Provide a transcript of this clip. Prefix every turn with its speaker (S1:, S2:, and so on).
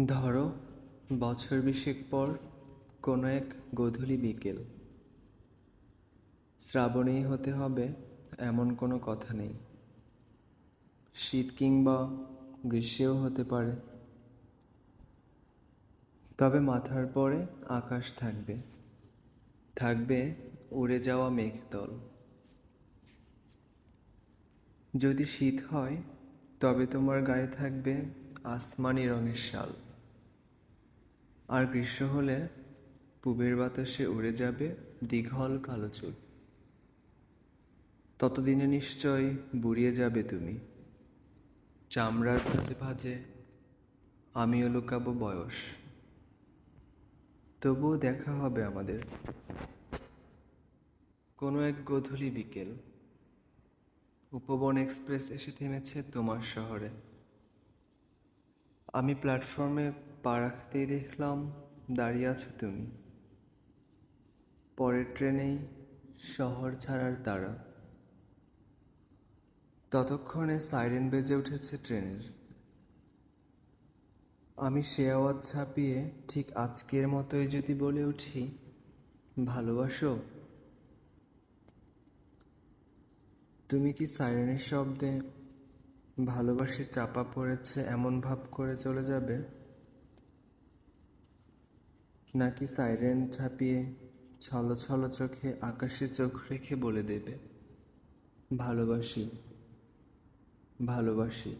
S1: ধরো, বছর 20 পর কোনো এক গোধূলি বিকেল। শ্রাবণেই হতে হবে এমন কোনো কথা নেই, শীত কিংবা গ্রীষ্মেও হতে পারে। তবে মাথার পরে আকাশ থাকবে, থাকবে উড়ে যাওয়া মেঘদল। যদি শীত হয় তবে তোমার গায়ে থাকবে আসমানি রঙের শাল, আর গ্রীষ্ম হলে পূবের বাতাসে উড়ে যাবে দীঘল কালো চুল। ততদিনে নিশ্চয় বুড়িয়ে যাবে তুমি, চামড়ার ভাঁজে ভাঁজে আমিও লুকাবো বয়স। তবুও দেখা হবে আমাদের কোনো এক গোধূলি বিকেল। উপবন এক্সপ্রেস এসে থেমেছে তোমার শহরে। আমি প্ল্যাটফর্মে পা রাখতেই দেখলাম দাঁড়িয়ে আছো তুমি। পরের ট্রেনেই শহর ছাড়ার তাড়া। ততক্ষণে সাইরেন বেজে উঠেছে ট্রেনের। আমি সে আওয়াজ ছাপিয়ে ঠিক আজকের মতোই যদি বলে উঠি, ভালোবাসো, তুমি কি সাইরেনের শব্দে ভালোবাসি চাপা পড়েছে এমন ভাব করে চলে যাবে, নাকি সাইরেন ছাপিয়ে ছলো ছলো চোখে আকাশে চোখ রেখে বলে দেবে, ভালোবাসি, ভালোবাসি।